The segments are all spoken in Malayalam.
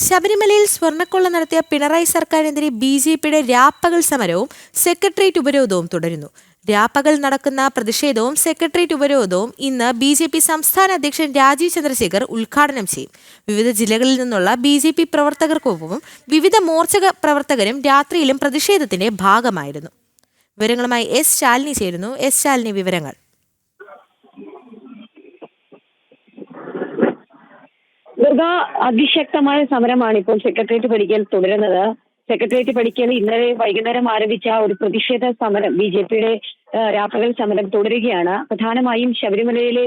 ശബരിമലയിൽ സ്വർണ്ണക്കൊള്ള നടത്തിയ പിണറായി സർക്കാരിനെതിരെ ബി.ജെ.പിയുടെ രാപ്പകൽ സമരവും സെക്രട്ടേറിയറ്റ് ഉപരോധവും തുടരുന്നു. രാപ്പകൽ നടക്കുന്ന പ്രതിഷേധവും സെക്രട്ടേറിയറ്റ് ഉപരോധവും ഇന്ന് ബി.ജെ.പി സംസ്ഥാന അധ്യക്ഷൻ രാജീവ് ചന്ദ്രശേഖർ ഉദ്ഘാടനം ചെയ്യും. വിവിധ ജില്ലകളിൽ നിന്നുള്ള ബി.ജെ.പി പ്രവർത്തകർക്കൊപ്പവും വിവിധ മോർച്ച പ്രവർത്തകരും രാത്രിയിലും പ്രതിഷേധത്തിന്റെ ഭാഗമായിരുന്നു. വിവരങ്ങളുമായി എസ് ശാലിനി ചേരുന്നു. എസ് ശാലിനി, വിവരങ്ങൾ. അതിശക്തമായ സമരമാണ് ഇപ്പോൾ സെക്രട്ടേറിയറ്റ് പടിക്കൽ തുടരുന്നത്. സെക്രട്ടേറിയറ്റ് പടിക്കൽ ഇന്നലെ വൈകുന്നേരം ആരംഭിച്ച ഒരു പ്രതിഷേധ സമരം, ബി.ജെ.പിയുടെ രാപ്പകൽ സമരം തുടരുകയാണ്. പ്രധാനമായും ശബരിമലയിലെ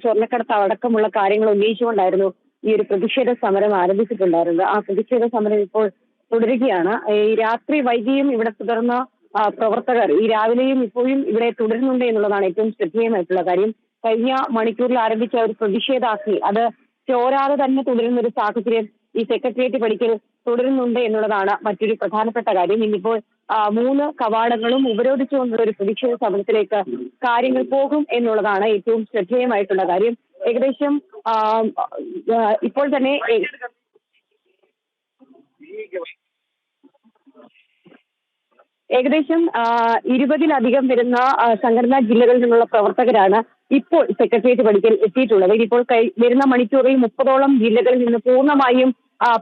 സ്വർണ്ണക്കടത്ത് അടക്കമുള്ള കാര്യങ്ങൾ ഉന്നയിച്ചുകൊണ്ടായിരുന്നു ഈ ഒരു പ്രതിഷേധ സമരം ആരംഭിച്ചിട്ടുണ്ടായിരുന്നത്. ആ പ്രതിഷേധ സമരം ഇപ്പോൾ തുടരുകയാണ്. ഈ രാത്രി വൈകിയും ഇവിടെ തുടർന്ന പ്രവർത്തകർ ഈ രാവിലെയും ഇപ്പോഴും ഇവിടെ തുടരുന്നുണ്ട് എന്നുള്ളതാണ് ഏറ്റവും ശ്രദ്ധേയമായിട്ടുള്ള കാര്യം. കഴിഞ്ഞ മണിക്കൂറിൽ ആരംഭിച്ച ഒരു പ്രതിഷേധാഗ്നി അത് ചോരാതെ തന്നെ തുടരുന്ന ഒരു സാഹചര്യം ഈ സെക്രട്ടേറിയറ്റ് പടിക്കൽ തുടരുന്നുണ്ട് എന്നുള്ളതാണ് മറ്റൊരു പ്രധാനപ്പെട്ട കാര്യം. ഇന്നിപ്പോൾ 3 കവാടങ്ങളും ഉപരോധിച്ചുകൊണ്ടുള്ള ഒരു പ്രതിഷേധ സമരത്തിലേക്ക് കാര്യങ്ങൾ പോകും എന്നുള്ളതാണ് ഏറ്റവും ശ്രദ്ധേയമായിട്ടുള്ള കാര്യം. ഏകദേശം ഇപ്പോൾ തന്നെ 20-ലധികം വരുന്ന സംഘടനാ ജില്ലകളിൽ നിന്നുള്ള പ്രവർത്തകരാണ് ഇപ്പോൾ സെക്രട്ടേറിയറ്റ് പടിക്കൽ എത്തിയിട്ടുള്ളത്. ഇതിപ്പോൾ വരുന്ന മണിക്കൂറിൽ 30ഓളം ജില്ലകളിൽ നിന്ന് പൂർണ്ണമായും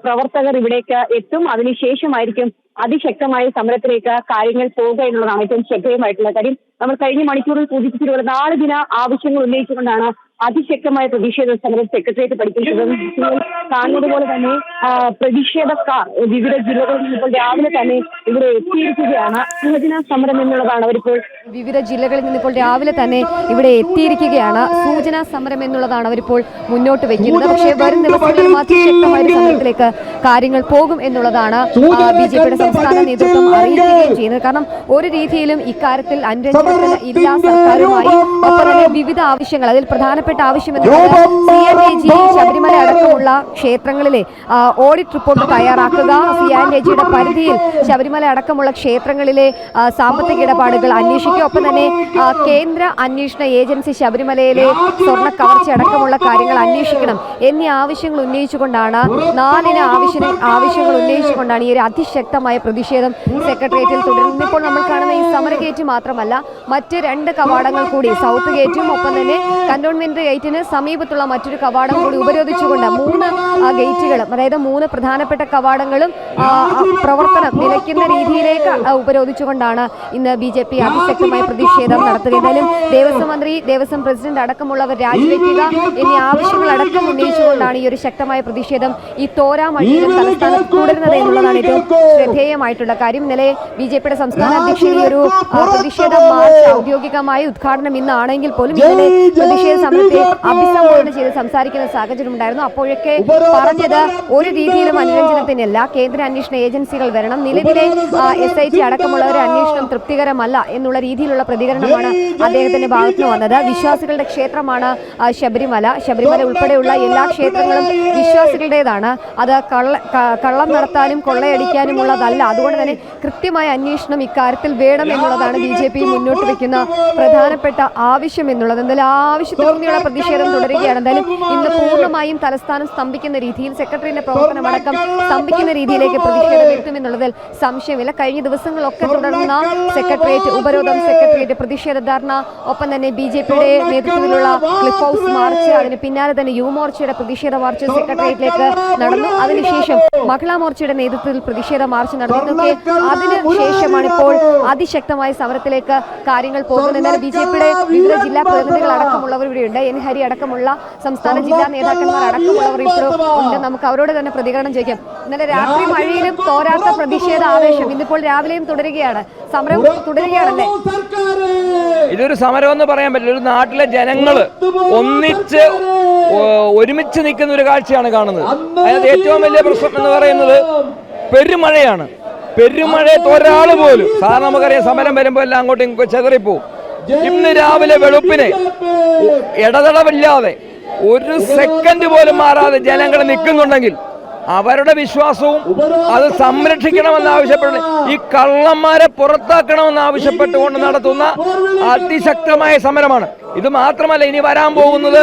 പ്രവർത്തകർ ഇവിടേക്ക് എത്തും. അതിനുശേഷമായിരിക്കും അതിശക്തമായ സമരത്തിലേക്ക് കാര്യങ്ങൾ പോവുക എന്നുള്ളതാണ് ഏറ്റവും ശ്രദ്ധേയമായിട്ടുള്ള കാര്യം. നമ്മൾ കഴിഞ്ഞ മണിക്കൂറിൽ സൂചിപ്പിച്ചിട്ടുള്ള 4 ദിന ആവശ്യങ്ങൾ ഉന്നയിച്ചുകൊണ്ടാണ് അതിശക്തമായ പ്രതിഷേധ സമരം സെക്രട്ടേറിയറ്റ് പടിക്കൽ കാണുന്നതുപോലെ തന്നെ പ്രതിഷേധക്കാർ വിവിധ ജില്ലകളിൽ നിന്ന് ഇപ്പോൾ രാവിലെ തന്നെ ഇവിടെ എത്തിയിരിക്കുകയാണ്. സൂചനാ സമരം എന്നുള്ളതാണ് അവരിപ്പോൾ വിവിധ ജില്ലകളിൽ നിന്നിപ്പോൾ രാവിലെ തന്നെ ഇവിടെ എത്തിയിരിക്കുകയാണ്. സൂചനാ സമരം എന്നുള്ളതാണ് അവരിപ്പോൾ മുന്നോട്ട് വെക്കുന്നത്. പക്ഷേ വരും ദിവസങ്ങളിൽ അതിശക്തമായ ഒരു സമരത്തിലേക്ക് കാര്യങ്ങൾ പോകും എന്നുള്ളതാണ് ബി.ജെ.പിയുടെ സംസ്ഥാന നേതൃത്വം അറിയിക്കുകയും ചെയ്യുന്നത്. കാരണം ഒരു രീതിയിലും ഇക്കാര്യത്തിൽ അനുരഞ്ജനത്തിന് ഇല്ല സർക്കാരുമായി. ഒപ്പം തന്നെ വിവിധ ആവശ്യങ്ങൾ, അതിൽ പ്രധാനപ്പെട്ട ആവശ്യം എന്നുള്ളത് CNAG ശബരിമല അടക്കമുള്ള ക്ഷേത്രങ്ങളിലെ ഓഡിറ്റ് റിപ്പോർട്ട് തയ്യാറാക്കുക, CNAGയുടെ പരിധിയിൽ ശബരിമല അടക്കമുള്ള ക്ഷേത്രങ്ങളിലെ സാമ്പത്തിക ഇടപാടുകൾ അന്വേഷിക്കുക, ഒപ്പം തന്നെ കേന്ദ്ര അന്വേഷണ ഏജൻസി ശബരിമലയിലെ സ്വർണ്ണ കവർച്ച അടക്കമുള്ള കാര്യങ്ങൾ അന്വേഷിക്കണം എന്നീ ആവശ്യങ്ങൾ ഉന്നയിച്ചുകൊണ്ടാണ് 4 ആവശ്യങ്ങൾ ഉന്നയിച്ചുകൊണ്ടാണ് ഈ ഒരു അതിശക്തമായ പ്രതിഷേധം സെക്രട്ടേറിയറ്റിൽ തുടരുന്നത്. ഇപ്പോൾ നമ്മൾ കാണുന്ന ഈ സമര ഗേറ്റ് മാത്രമല്ല, മറ്റ് 2 കവാടങ്ങൾ കൂടി, സൗത്ത് ഗേറ്റും ഒപ്പം തന്നെ കന്റോൺമെന്റ് ഗേറ്റിന് സമീപത്തുള്ള മറ്റൊരു കവാടം കൂടി ഉപരോധിച്ചുകൊണ്ട് 3 ഗേറ്റുകളും, അതായത് 3 പ്രധാനപ്പെട്ട കവാടങ്ങളും പ്രവർത്തനം നിലയ്ക്കുന്ന രീതിയിലേക്ക് ഉപരോധിച്ചുകൊണ്ടാണ് ഇന്ന് ബി.ജെ.പി അതിശക്തമായ പ്രതിഷേധം നടത്തുക. എന്തായാലും ദേവസ്വം മന്ത്രി, ദേവസ്വം പ്രസിഡന്റ് അടക്കമുള്ളവർ രാജിവെക്കുക എന്നീ ആവശ്യങ്ങൾ അടക്കം ഉന്നയിച്ചുകൊണ്ടാണ് ഈ ഒരു ശക്തമായ പ്രതിഷേധം ഈ തോരാമഴിയിലും തലസ്ഥാനത്ത് തുടരുന്നത് എന്നുള്ളതാണ് ഏറ്റവും ശ്രദ്ധേയമായിട്ടുള്ള കാര്യം. ഇന്നലെ ബി.ജെ.പിയുടെ സംസ്ഥാന അധ്യക്ഷൻ ഈ ഒരു പ്രതിഷേധ മാർച്ച് ഔദ്യോഗികമായി ഉദ്ഘാടനം ഇന്നാണെങ്കിൽ പോലും ഇന്നലെ പ്രതിഷേധ സമരത്തെ അഭിസംബോധന ചെയ്ത് സംസാരിക്കുന്ന സാഹചര്യം ഉണ്ടായിരുന്നു. അപ്പോഴൊക്കെ പറഞ്ഞത് ഒരു രീതിയിലും അനുരഞ്ജനത്തിനല്ല, കേന്ദ്ര അന്വേഷണ ഏജൻസികൾ വരണം, നിലവിലെ SIT അടക്കമുള്ളവരുടെ അന്വേഷണം തൃപ്തികരമല്ല എന്നുള്ള രീതിയിലുള്ള പ്രതികരണമാണ് അദ്ദേഹത്തിന്റെ ഭാഗത്തുനിന്ന് വന്നത്. വിശ്വാസികളുടെ ക്ഷേത്രമാണ് ശബരിമല ഉൾപ്പെടെയുള്ള എല്ലാ ക്ഷേത്രങ്ങളും വിശ്വാസികളുടേതാണ്. അത് കള്ളം നടത്താനും കൊള്ളയടിക്കാനുമുള്ളതല്ല. അതുകൊണ്ട് തന്നെ കൃത്യമായ അന്വേഷണം ഇക്കാര്യത്തിൽ വേണം എന്നുള്ളതാണ് ബി.ജെ.പി മുന്നോട്ട് വെക്കുന്ന പ്രധാനപ്പെട്ട ആവശ്യം എന്നുള്ളത്. എന്തായാലും ആ ആവശ്യത്തിലൂന്നിയുള്ള പ്രതിഷേധം തുടരുകയാണ്. എന്തായാലും ഇന്ന് പൂർണ്ണമായും തലസ്ഥാനം സ്തംഭിക്കുന്ന രീതിയിൽ, സെക്രട്ടറിയുടെ പ്രവർത്തനമടക്കം സ്തംഭിക്കുന്ന രീതിയിലേക്ക് പ്രതിഷേധം എത്തുമെന്നുള്ളതിൽ സംശയമില്ല. കഴിഞ്ഞ ദിവസങ്ങളൊക്കെ തുടർന്ന സെക്രട്ടേറിയറ്റ് ഉപരോധം, സെക്രട്ടേറിയറ്റ് പ്രതിഷേധ ധർണ, ഒപ്പം തന്നെ ബി.ജെ.പിയുടെ നേതൃത്വത്തിലുള്ള ക്ലിഫ് ഹൗസ് മാർച്ച്, അതിന് പിന്നാലെ തന്നെ യുവമോർച്ചയുടെ പ്രതിഷേധ മാർച്ച് സെക്രട്ടേറിയറ്റിലേക്ക് നടന്നു. അതിനുശേഷം മഹിളാ മോർച്ചയുടെ നേതൃത്വത്തിൽ പ്രതിഷേധ മാർച്ച് നടന്നതൊക്കെ അതിനുശേഷമാണ് ഇപ്പോൾ അതിശക്തമായ സമരത്തിലേക്ക് കാര്യങ്ങൾ പോകുന്നത്. എന്നാൽ ബി.ജെ.പിയുടെ വിവിധ ജില്ലാ പ്രതിനിധികൾ അടക്കമുള്ളവർ ഇവിടെയുണ്ട്. N. ഹരി അടക്കമുള്ള സംസ്ഥാന ജില്ലാ നേതാക്കന്മാർ അടക്കമുള്ളവർ ഇപ്പോഴും ഉണ്ട്. നമുക്ക് അവരോട് തന്നെ പ്രതികരണം ചോദിക്കാം. ഇന്നലെ രാത്രി മഴയിലും തോരാത്ത പ്രതിഷേധ ആവേശം ഇന്നിപ്പോൾ രാവിലെയും തുടരുകയാണ്. സമരം തുടരുകയാണല്ലേ? ഇതൊരു സമരം എന്ന് പറയാൻ പറ്റില്ല. ഒരു നാട്ടിലെ ജനങ്ങൾ ഒരുമിച്ച് നിൽക്കുന്ന ഒരു കാഴ്ചയാണ് കാണുന്നത്. അതിനകത്ത് ഏറ്റവും വലിയ പ്രശ്നം എന്ന് പറയുന്നത് പെരുമഴയാണ്. പെരുമഴയത്ത് ഒരാൾ പോലും, സാധാരണ നമുക്കറിയാം സമരം വരുമ്പോൾ എല്ലാം അങ്ങോട്ടും ഇങ്ങോട്ടും ചെതറിപ്പോവും. ഇന്ന് രാവിലെ വെളുപ്പിന് ഇടതടവില്ലാതെ 1 സെക്കൻഡ് പോലും മാറാതെ ജനങ്ങൾ നിൽക്കുന്നുണ്ടെങ്കിൽ അവരുടെ വിശ്വാസവും അത് സംരക്ഷിക്കണമെന്ന് ആവശ്യപ്പെട്ടു, ഈ കള്ളന്മാരെ പുറത്താക്കണമെന്ന് ആവശ്യപ്പെട്ടുകൊണ്ട് നടത്തുന്ന അതിശക്തമായ സമരമാണ്. ഇത് മാത്രമല്ല, ഇനി വരാൻ പോകുന്നത്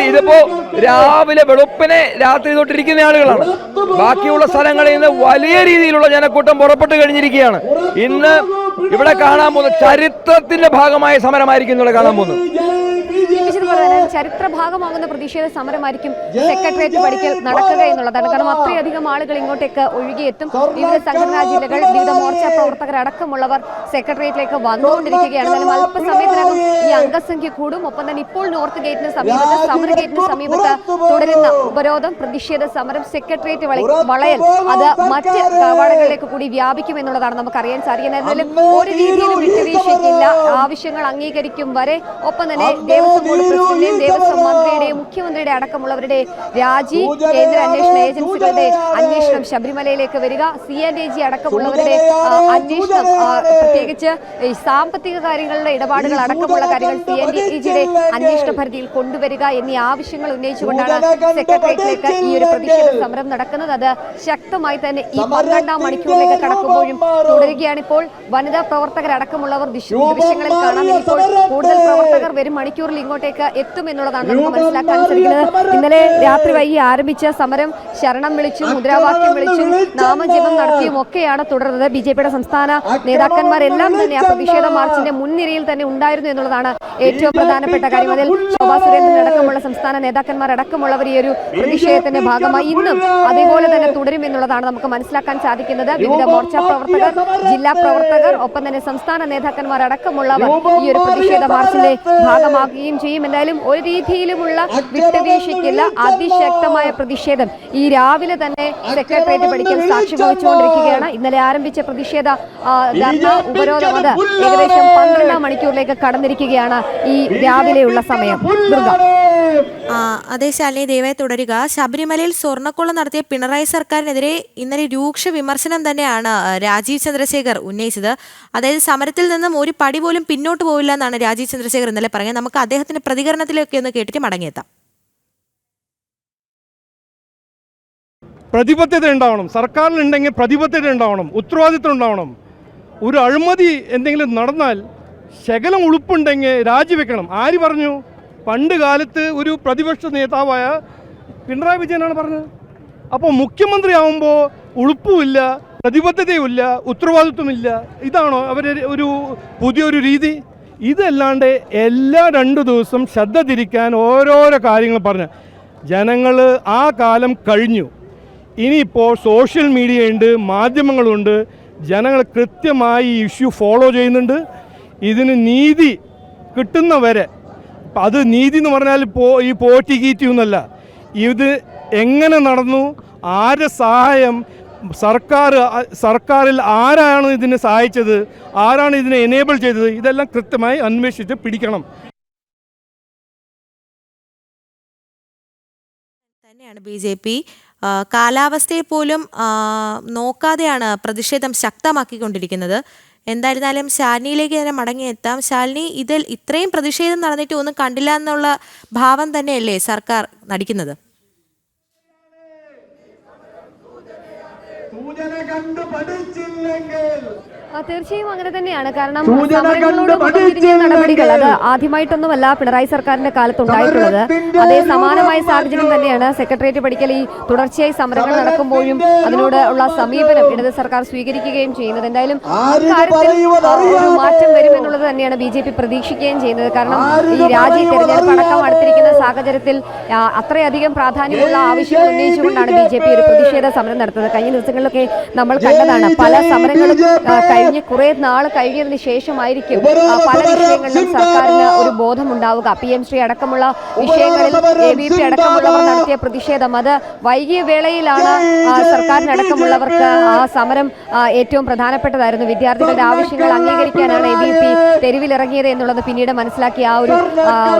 ഇതിപ്പോ രാവിലെ വെളുപ്പിനെ രാത്രി തൊട്ടിരിക്കുന്ന ആളുകളാണ്. ബാക്കിയുള്ള സ്ഥലങ്ങളിൽ നിന്ന് വലിയ രീതിയിലുള്ള ജനക്കൂട്ടം പുറപ്പെട്ടു കഴിഞ്ഞിരിക്കുകയാണ്. ഇന്ന് ഇവിടെ കാണാൻ പോകുന്ന ചരിത്രത്തിന്റെ ഭാഗമായ സമരമായിരിക്കും ഇവിടെ കാണാൻ പോകുന്നത്. ചരിത്ര ഭാഗമാകുന്ന പ്രതിഷേധ സമരമായിരിക്കും സെക്രട്ടേറിയറ്റ് പടിക്കൽ നടക്കുക എന്നുള്ളതാണ്. കാരണം അത്രയധികം ആളുകൾ ഇങ്ങോട്ടേക്ക് ഒഴുകിയെത്തും. വിവിധ സംഘടനാ ജില്ലകൾ, വിവിധ മോർച്ച പ്രവർത്തകരടക്കമുള്ളവർ സെക്രട്ടേറിയറ്റിലേക്ക് വന്നുകൊണ്ടിരിക്കുകയാണ്. എന്നാലും അല്പസമയത്തിനകം ഈ അംഗസംഖ്യ കൂടും. ഒപ്പം തന്നെ ഇപ്പോൾ നോർത്ത് ഗേറ്റിന് സമീപത്ത്, സമര ഗേറ്റിന് സമീപത്ത് തുടരുന്ന ഉപരോധം, പ്രതിഷേധ സമരം, സെക്രട്ടേറിയറ്റ് വളയൽ അത് മറ്റ് കവാടങ്ങളിലേക്ക് കൂടി വ്യാപിക്കും എന്നുള്ളതാണ് നമുക്കറിയാൻ സാധിക്കുന്നത്. എന്നാലും ഒരു രീതിയിലും വിട്ടുവീഴ്ചയ്ക്കില്ല. ആവശ്യങ്ങൾ അംഗീകരിക്കും വരെ. ഒപ്പം തന്നെ ദേവസ്വം ബോർഡ് പ്രസിഡന്റിന്റെയും ദേവസ്വം മന്ത്രിയുടെയും മുഖ്യമന്ത്രിയുടെ അടക്കമുള്ളവരുടെ രാജി, കേന്ദ്ര അന്വേഷണ ഏജൻസികളുടെ അന്വേഷണം ശബരിമലയിലേക്ക് വരിക, CNAG അടക്കമുള്ളവരുടെ അന്വേഷണം, പ്രത്യേകിച്ച് സാമ്പത്തിക കാര്യങ്ങളുടെ ഇടപാടുകൾ അടക്കമുള്ള കാര്യങ്ങൾ CNAGയുടെ അന്വേഷണ പരിധിയിൽ കൊണ്ടുവരിക എന്നീ ആവശ്യങ്ങൾ ഉന്നയിച്ചുകൊണ്ടാണ് സെക്രട്ടേറിയറ്റിലേക്ക് ഈ ഒരു പ്രതിഷേധ സമരം നടക്കുന്നത്. അത് ശക്തമായി തന്നെ ഈ 12ാം മണിക്കൂറിലേക്ക് കടക്കുമ്പോഴും തുടരുകയാണ്. ഇപ്പോൾ വനിതാ പ്രവർത്തകരടക്കമുള്ളവർ ദൃശ്യങ്ങളിൽ കാണാൻ ഇപ്പോൾ കൂടുതൽ പ്രവർത്തകർ വരും മണിക്കൂറിൽ ഇങ്ങോട്ടേക്ക് എത്തും എന്നുള്ളതാണ് നമുക്ക് മനസ്സിലാക്കാൻ സാധിക്കുന്നത്. ഇന്നലെ രാത്രി വൈകി ആരംഭിച്ച സമരം ശരണം വിളിച്ചും മുദ്രാവാക്യം വിളിച്ചും നാമജപം നടത്തിയും ഒക്കെയാണ് തുടർന്നത്. BJPയുടെ സംസ്ഥാന നേതാക്കന്മാരെല്ലാം തന്നെ ആ പ്രതിഷേധ മാർച്ചിന്റെ മുൻനിരയിൽ തന്നെ ഉണ്ടായിരുന്നു എന്നുള്ളതാണ് ഏറ്റവും പ്രധാനപ്പെട്ട കാര്യം. അതിൽ ശോഭാ സുരേന്ദ്രൻ അടക്കമുള്ള സംസ്ഥാന നേതാക്കന്മാരടക്കമുള്ളവർ ഈ ഒരു പ്രതിഷേധത്തിന്റെ ഭാഗമായി ഇന്നും അതേപോലെ തന്നെ തുടരും എന്നുള്ളതാണ് നമുക്ക് മനസ്സിലാക്കാൻ സാധിക്കുന്നത്. വിവിധ മോർച്ച പ്രവർത്തകർ, ജില്ലാ പ്രവർത്തകർ, ഒപ്പം തന്നെ സംസ്ഥാന നേതാക്കന്മാരടക്കമുള്ളവർ ഈ ഒരു പ്രതിഷേധ മാർച്ചിന്റെ ഭാഗമാകുകയും ചെയ്യും. എന്തായാലും ഒരു രീതിയിലുമുള്ള വിട്ടുവീഴ്ചയ്ക്കില്ല. അതിശക്തമായ പ്രതിഷേധം ഈ രാവിലെ തന്നെ സെക്രട്ടേറിയറ്റ് പടിക്കൽ സാക്ഷ്യം വഹിച്ചുകൊണ്ടിരിക്കുകയാണ്. ഇന്നലെ ആരംഭിച്ച പ്രതിഷേധ ധർണ, ഉപരോധം അത് ഏകദേശം 12ാം മണിക്കൂറിലേക്ക് കടന്നിരിക്കുകയാണ് ഈ രാവിലെയുള്ള സമയം. ദുർഗ. അതേ ശാലിനി, ദയവായി തുടരുക. ശബരിമലയിൽ സ്വർണ്ണക്കൊള്ള നടത്തിയ പിണറായി സർക്കാരിനെതിരെ ഇന്നലെ രൂക്ഷ വിമർശനം തന്നെയാണ് രാജീവ് ചന്ദ്രശേഖർ ഉന്നയിച്ചത്. അതായത് സമരത്തിൽ നിന്നും ഒരു പടി പോലും പിന്നോട്ട് പോവില്ല എന്നാണ് രാജീവ് ചന്ദ്രശേഖർ ഇന്നലെ പറഞ്ഞത്. നമുക്ക് അദ്ദേഹത്തിന്റെ പ്രതികരണത്തിലൊക്കെ ഒന്ന് കേട്ടിട്ട് മടങ്ങിയെത്താം. പ്രതിബദ്ധത ഉണ്ടാവണം, സർക്കാരിനുണ്ടെങ്കിൽ പ്രതിബദ്ധത ഉണ്ടാവണം, ഉത്തരവാദിത്വം ഉണ്ടാവണം. ഒരു അഴിമതി എന്തെങ്കിലും നടന്നാൽ ശകലം ഉളുപ്പുണ്ടെങ്കിൽ രാജിവെക്കണം. ആര് പറഞ്ഞു? പണ്ട് കാലത്ത് ഒരു പ്രതിപക്ഷ നേതാവായ പിണറായി വിജയനാണ് പറഞ്ഞത്. അപ്പോൾ മുഖ്യമന്ത്രി ആവുമ്പോൾ ഉളുപ്പുമില്ല, പ്രതിബദ്ധതയുമില്ല, ഉത്തരവാദിത്വമില്ല. ഇതാണോ അവരുടെ ഒരു പുതിയൊരു രീതി? ഇതല്ലാണ്ട് എല്ലാ 2 ദിവസം ശ്രദ്ധ തിരിക്കാൻ ഓരോരോ കാര്യങ്ങൾ പറഞ്ഞ് ജനങ്ങൾ ആ കാലം കഴിഞ്ഞു. ഇനിയിപ്പോൾ സോഷ്യൽ മീഡിയ ഉണ്ട്, മാധ്യമങ്ങളുണ്ട്. ജനങ്ങൾ കൃത്യമായി ഈ ഇഷ്യൂ ഫോളോ ചെയ്യുന്നുണ്ട്. ഇതിന് നീതി കിട്ടുന്നവരെ, അത് നീതി എന്ന് പറഞ്ഞാൽ ഈ പോറ്റി കീറ്റിയൊന്നുമല്ല. ഇത് എങ്ങനെ നടന്നു, ആരുടെ സഹായം, സർക്കാരിൽ ആരാണ് ഇതിനെ സഹായിച്ചത്, ആരാണ് ഇതിനെ എനേബിൾ ചെയ്തത്, ഇതെല്ലാം കൃത്യമായി അന്വേഷിച്ച് പിടിക്കണം. തന്നെയാണ് BJP കാലാവസ്ഥയെ പോലും നോക്കാതെയാണ് പ്രതിഷേധം ശക്തമാക്കിക്കൊണ്ടിരിക്കുന്നത്. എന്തായിരുന്നാലും ശാലിനിയിലേക്ക് തന്നെ മടങ്ങിയെത്താം. ശാലിനി, ഇതിൽ ഇത്രയും പ്രതിഷേധം നടന്നിട്ട് ഒന്നും കണ്ടില്ല എന്നുള്ള ഭാവം തന്നെയല്ലേ സർക്കാർ നടിക്കുന്നത്? തീർച്ചയായും അങ്ങനെ തന്നെയാണ്. കാരണം സമരങ്ങളോട് തിരിഞ്ഞ നടപടികൾ അത് ആദ്യമായിട്ടൊന്നുമല്ല പിണറായി സർക്കാരിന്റെ കാലത്ത് ഉണ്ടായിട്ടുള്ളത്. അതേ സമാനമായ സാഹചര്യം തന്നെയാണ് സെക്രട്ടേറിയറ്റ് പടിക്കൽ ഈ തുടർച്ചയായി സമരങ്ങൾ നടക്കുമ്പോഴും അതിനോട് ഉള്ള സമീപനം ഇടത് സർക്കാർ സ്വീകരിക്കുകയും ചെയ്യുന്നത്. എന്തായാലും അക്കാര്യത്തിൽ ഒരു മാറ്റം വരുമെന്നുള്ളത് തന്നെയാണ് BJP പ്രതീക്ഷിക്കുകയും ചെയ്യുന്നത്. കാരണം ഈ തെരഞ്ഞെടുപ്പ് അടക്കം അടുത്തിരിക്കുന്ന സാഹചര്യത്തിൽ അത്രയധികം പ്രാധാന്യമുള്ള ആവശ്യങ്ങൾ ഉന്നയിച്ചുകൊണ്ടാണ് BJP ഒരു പ്രതിഷേധ സമരം നടത്തുന്നത്. കഴിഞ്ഞ ദിവസങ്ങളിലൊക്കെ നമ്മൾ കണ്ടതാണ്. പല സമരങ്ങളും കഴിഞ്ഞ് കുറെ നാൾ കഴിഞ്ഞതിന് ശേഷമായിരിക്കും പല വിഷയങ്ങളിലും സർക്കാരിന് ഒരു ബോധമുണ്ടാവുക. PM ശ്രീ അടക്കമുള്ള വിഷയങ്ങളിൽ AVP അടക്കമുള്ളവർ നടത്തിയ പ്രതിഷേധം അത് വൈകിയ വേളയിലാണ് സർക്കാരിനടക്കമുള്ളവർക്ക് ആ സമരം ഏറ്റവും പ്രധാനപ്പെട്ടതായിരുന്നു. വിദ്യാർത്ഥികളുടെ ആവശ്യങ്ങൾ അംഗീകരിക്കാനാണ് AVP തെരുവിലിറങ്ങിയത് എന്നുള്ളത് പിന്നീട് മനസ്സിലാക്കിയ ആ ഒരു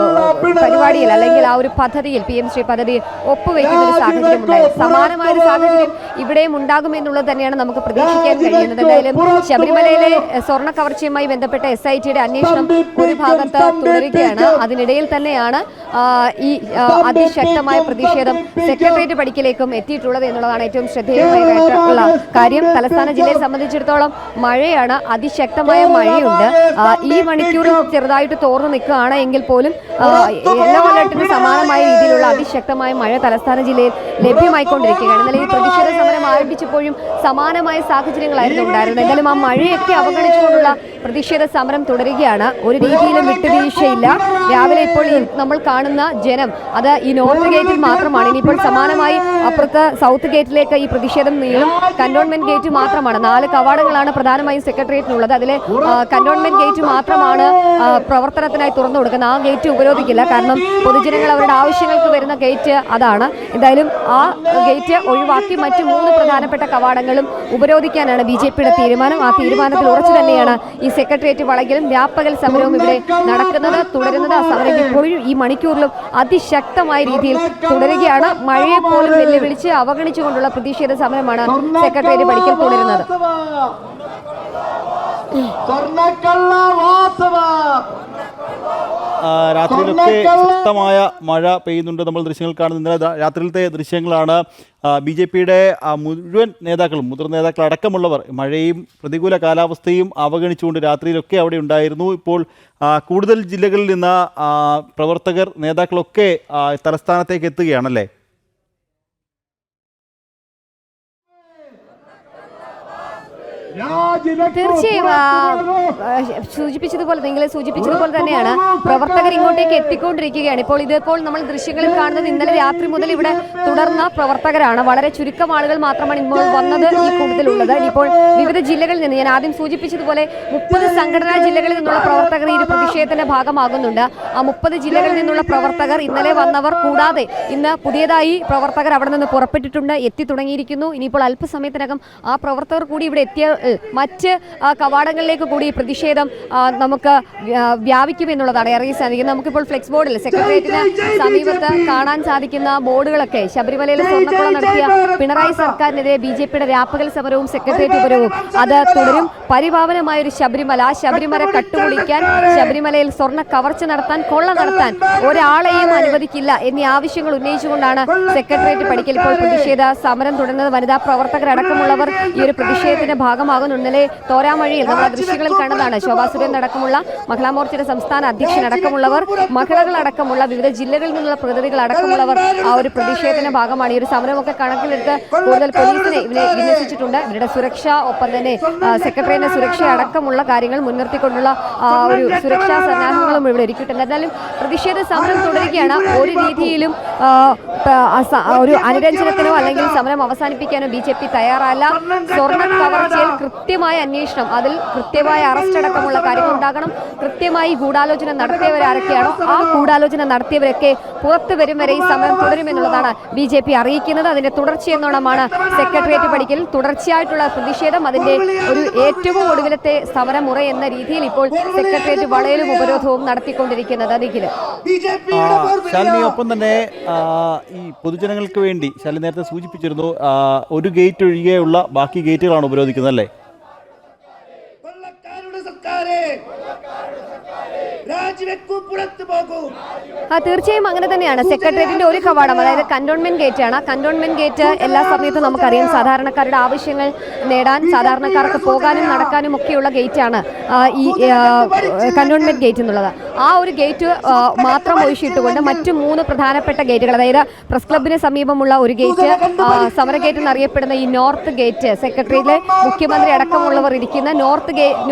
പരിപാടിയിൽ അല്ലെങ്കിൽ ആ ഒരു പദ്ധതിയിൽ PM ശ്രീ പദ്ധതിയിൽ ഒപ്പുവെക്കുന്ന ഒരു സാഹചര്യം ഉണ്ടായിരുന്നു. സമാനമായ ഒരു സാഹചര്യം ഇവിടെയും ഉണ്ടാകുമെന്നുള്ളത് തന്നെയാണ് നമുക്ക് പ്രതീക്ഷിക്കാൻ കഴിയുന്നത്. എന്തായാലും ശബരിമലയിലെ സ്വർണ്ണ കവർച്ചയുമായി ബന്ധപ്പെട്ട SITയുടെ അന്വേഷണം ഒരു ഭാഗത്ത് തുടരുകയാണ്. അതിനിടയിൽ തന്നെയാണ് ഈ അതിശക്തമായ പ്രതിഷേധം സെക്രട്ടേറിയറ്റ് പടിക്കലേക്കും എത്തിയിട്ടുള്ളത് എന്നുള്ളതാണ് ഏറ്റവും ശ്രദ്ധേയമായിട്ടുള്ള കാര്യം. തലസ്ഥാന ജില്ലയെ സംബന്ധിച്ചിടത്തോളം മഴയാണ്, അതിശക്തമായ മഴയുണ്ട്. ഈ മണിക്കൂറിൽ ചെറുതായിട്ട് തോർന്നു നിൽക്കുകയാണ് എങ്കിൽ പോലും യെല്ലോ അലർട്ടിന് സമാനമായ രീതിയിലുള്ള അതിശക്തമായ മഴ തലസ്ഥാന ജില്ലയിൽ ലഭ്യമായിക്കൊണ്ടിരിക്കുകയാണ്. ഇന്നലെ ഈ പ്രതിഷേധ സമരം ആരംഭിച്ചപ്പോഴും സമാനമായ സാഹചര്യങ്ങളായിരുന്നു ഉണ്ടായിരുന്നത്. എന്തായാലും ആ മഴയൊക്കെ അവഗണിച്ചുകൊണ്ടുള്ള പ്രതിഷേധ സമരം തുടരുകയാണ്. ഒരു രീതിയിലും വിട്ടുവീഴ്ചയില്ല. രാവിലെ ഇപ്പോൾ നമ്മൾ കാണുന്ന ജനം അത് ഈ നോർത്ത് ഗേറ്റിൽ മാത്രമാണ്. ഇനിയിപ്പോൾ സമാനമായി അപ്പുറത്ത് സൗത്ത് ഗേറ്റിലേക്ക് ഈ പ്രതിഷേധം നീളും. കന്റോൺമെന്റ് ഗേറ്റ് മാത്രമാണ്, 4 കവാടങ്ങളാണ് പ്രധാനമായും സെക്രട്ടേറിയറ്റിനുള്ളത്. അതിലെ കന്റോൺമെന്റ് ഗേറ്റ് മാത്രമാണ് പ്രവർത്തനത്തിനായി തുറന്നു കൊടുക്കുന്നത്. ആ ഗേറ്റ് ഉപരോധിക്കില്ല, കാരണം പൊതുജനങ്ങൾ അവരുടെ ആവശ്യങ്ങൾക്ക് വരുന്ന ഗേറ്റ് അതാണ്. എന്തായാലും ആ ഗേറ്റ് ഒഴിവാക്കി മറ്റു 3 പ്രധാനപ്പെട്ട കവാടങ്ങളും ഉപരോധിക്കാനാണ് BJPയുടെ തീരുമാനം. ആ തീരുമാനത്തിൽ ഉറച്ചു തന്നെയാണ് ഈ സെക്രട്ടേറിയറ്റ് വളകിലും രാപ്പകൽ സമരവും ഇവിടെ നടക്കുന്നത്, തുടരുന്നത്. ആ സമരം ഇപ്പോഴും ഈ മണിക്കൂറിലും അതിശക്തമായ രീതിയിൽ തുടരുകയാണ്. മഴയെ പോലും വെല്ലുവിളിച്ച് അവഗണിച്ചുകൊണ്ടുള്ള പ്രതിഷേധ സമരമാണ് സെക്രട്ടേറിയറ്റ് പടിക്കൽ തുടരുന്നത്. രാത്രിയിലൊക്കെ ശക്തമായ മഴ പെയ്യുന്നുണ്ട്. നമ്മൾ ദൃശ്യങ്ങൾ കാണുന്ന ഇന്നലെ രാത്രിയിലത്തെ ദൃശ്യങ്ങളാണ്. BJPയുടെ മുഴുവൻ നേതാക്കളും, മുതിർന്ന നേതാക്കൾ അടക്കമുള്ളവർ മഴയും പ്രതികൂല കാലാവസ്ഥയും അവഗണിച്ചുകൊണ്ട് രാത്രിയിലൊക്കെ അവിടെ ഉണ്ടായിരുന്നു. ഇപ്പോൾ കൂടുതൽ ജില്ലകളിൽ നിന്ന് പ്രവർത്തകർ, നേതാക്കളൊക്കെ തലസ്ഥാനത്തേക്ക് എത്തുകയാണല്ലേ? തീർച്ചയായും നിങ്ങളെ സൂചിപ്പിച്ചതുപോലെ തന്നെയാണ് പ്രവർത്തകർ ഇങ്ങോട്ടേക്ക് എത്തിക്കൊണ്ടിരിക്കുകയാണ്. ഇപ്പോൾ നമ്മൾ ദൃശ്യങ്ങളിൽ കാണുന്നത് ഇന്നലെ രാത്രി മുതൽ ഇവിടെ തുടർന്ന പ്രവർത്തകരാണ്. വളരെ ചുരുക്കം ആളുകൾ മാത്രമാണ് ഇപ്പോൾ വന്നത് ഈ കൂട്ടത്തിലുള്ളത്. ഇപ്പോൾ വിവിധ ജില്ലകളിൽ നിന്ന്, ഞാൻ ആദ്യം സൂചിപ്പിച്ചതുപോലെ 30 സംഘടനാ ജില്ലകളിൽ നിന്നുള്ള പ്രവർത്തകർ ഈ ഒരു പ്രതിഷേധത്തിന്റെ ഭാഗമാകുന്നുണ്ട്. ആ 30 ജില്ലകളിൽ നിന്നുള്ള പ്രവർത്തകർ, ഇന്നലെ വന്നവർ കൂടാതെ ഇന്ന് പുതിയതായി പ്രവർത്തകർ അവിടെ നിന്ന് പുറപ്പെട്ടിട്ടുണ്ട്, എത്തി തുടങ്ങിയിരിക്കുന്നു. ഇനിയിപ്പോൾ അല്പസമയത്തിനകം ആ പ്രവർത്തകർ കൂടി ഇവിടെ എത്തിയ മറ്റ് കവാടങ്ങളിലേക്ക് കൂടി പ്രതിഷേധം നമുക്ക് വ്യാപിക്കുമെന്നുള്ളതാണ് അറിയാൻ സാധിക്കുന്നത്. നമുക്കിപ്പോൾ ഫ്ലെക്സ് ബോർഡിൽ സെക്രട്ടേറിയറ്റിന് സമീപത്ത് കാണാൻ സാധിക്കുന്ന ബോർഡുകളൊക്കെ ശബരിമലയിൽ സ്വർണ്ണക്കൊള്ള നടത്തിയ പിണറായി സർക്കാരിനെതിരെ BJPയുടെ രാപ്പകൽ സമരവും സെക്രട്ടേറിയറ്റ് ഉപരോധവും അത് തുടരും. പരിപാവനമായൊരു ശബരിമല, ആ ശബരിമല കട്ടുപൊളിക്കാൻ, ശബരിമലയിൽ സ്വർണ്ണ കവർച്ച നടത്താൻ, കൊള്ള നടത്താൻ ഒരാളെയും അനുവദിക്കില്ല എന്നീ ആവശ്യങ്ങൾ ഉന്നയിച്ചുകൊണ്ടാണ് സെക്രട്ടേറിയറ്റ് പടിക്കൽ ഇപ്പോൾ പ്രതിഷേധ സമരം തുടരുന്നത്. വനിതാ പ്രവർത്തകരടക്കമുള്ളവർ ഈ ഒരു പ്രതിഷേധത്തിന്റെ ഭാഗമാകുന്നു. ഇന്നലെ തോരാമഴയിൽ നമ്മൾ ദൃശ്യങ്ങളിൽ കണ്ടതാണ്. ശോഭാ സുരേന്ദ്രൻ അടക്കമുള്ള മഹിളാ മോർച്ചയുടെ സംസ്ഥാന അധ്യക്ഷൻ അടക്കമുള്ളവർ, മഹിളകളടക്കമുള്ള വിവിധ ജില്ലകളിൽ നിന്നുള്ള പ്രതിനിധികൾ അടക്കമുള്ളവർ ആ ഒരു പ്രതിഷേധത്തിന്റെ ഭാഗമാണ്. ഈ ഒരു സമരമൊക്കെ കണക്കിലെടുത്ത് കൂടുതൽ പോലീസിനെ ഇവിടെ വിന്യസിച്ചിട്ടുണ്ട്. ഇവരുടെ സുരക്ഷ, ഒപ്പം തന്നെ സെക്രട്ടറിയുടെ സുരക്ഷ അടക്കമുള്ള കാര്യങ്ങൾ മുൻനിർത്തിക്കൊണ്ടുള്ള ഒരു സുരക്ഷാ സന്നാഹങ്ങളും ഇവിടെ ഒരുക്കിയിട്ടുണ്ട്. എന്നാലും പ്രതിഷേധ സമരം തുടരുകയാണ്. ഒരു രീതിയിലും ഒരു അനുരഞ്ജനത്തിനോ അല്ലെങ്കിൽ സമരം അവസാനിപ്പിക്കാനോ BJP തയ്യാറല്ല. സ്വർണ്ണ കവർച്ചയിൽ കൃത്യമായ അന്വേഷണം, അതിൽ കൃത്യമായ അറസ്റ്റ് അടക്കമുള്ള കാര്യങ്ങൾ ഉണ്ടാകണം. കൃത്യമായി ഗൂഢാലോചന നടത്തിയവരാരൊക്കെയാണോ ആ ഗൂഢാലോചന നടത്തിയവരൊക്കെ പുറത്തു വരും വരെ ഈ സമരം തുടരുമെന്നുള്ളതാണ് BJP അറിയിക്കുന്നത്. അതിന്റെ തുടർച്ചയെന്നോണമാണ് സെക്രട്ടേറിയറ്റ് പടിക്കൽ തുടർച്ചയായിട്ടുള്ള പ്രതിഷേധം. അതിന്റെ ഒരു ഏറ്റവും ഒടുവിലത്തെ സമരമുറ എന്ന രീതിയിൽ ഇപ്പോൾ സെക്രട്ടേറിയറ്റ് വളയലും ഉപരോധവും നടത്തിക്കൊണ്ടിരിക്കുന്നത്. ശാലിനി, ഒപ്പം തന്നെ ഈ പൊതുജനങ്ങൾക്ക് വേണ്ടി ശാലിനി നേരത്തെ സൂചിപ്പിച്ചിരുന്നു, ഒരു ഗേറ്റ് ഒഴികെയുള്ള ബാക്കി ഗേറ്റുകളാണ് ഉപരോധിക്കുന്നത് അല്ലേ? തീർച്ചയായും അങ്ങനെ തന്നെയാണ്. സെക്രട്ടേറിയറ്റിന്റെ ഒരു കവാടം, അതായത് കന്റോൺമെന്റ് ഗേറ്റ് ആണ്. കന്റോൺമെന്റ് ഗേറ്റ് എല്ലാ സമയത്തും നമുക്കറിയാം സാധാരണക്കാരുടെ ആവശ്യങ്ങൾ നേടാൻ, സാധാരണക്കാർക്ക് പോകാനും നടക്കാനും ഒക്കെയുള്ള ഗേറ്റാണ് ഈ കന്റോൺമെന്റ് ഗേറ്റ് എന്നുള്ളത്. ആ ഒരു ഗേറ്റ് മാത്രം ഒഴിച്ചിട്ടുകൊണ്ട് മറ്റു 3 പ്രധാനപ്പെട്ട ഗേറ്റുകൾ, അതായത് പ്രസ് ക്ലബിന് സമീപമുള്ള ഒരു ഗേറ്റ്, സമര ഗേറ്റ് എന്നറിയപ്പെടുന്ന ഈ നോർത്ത് ഗേറ്റ്, സെക്രട്ടേറിയറ്റിലെ മുഖ്യമന്ത്രി അടക്കമുള്ളവർ ഇരിക്കുന്ന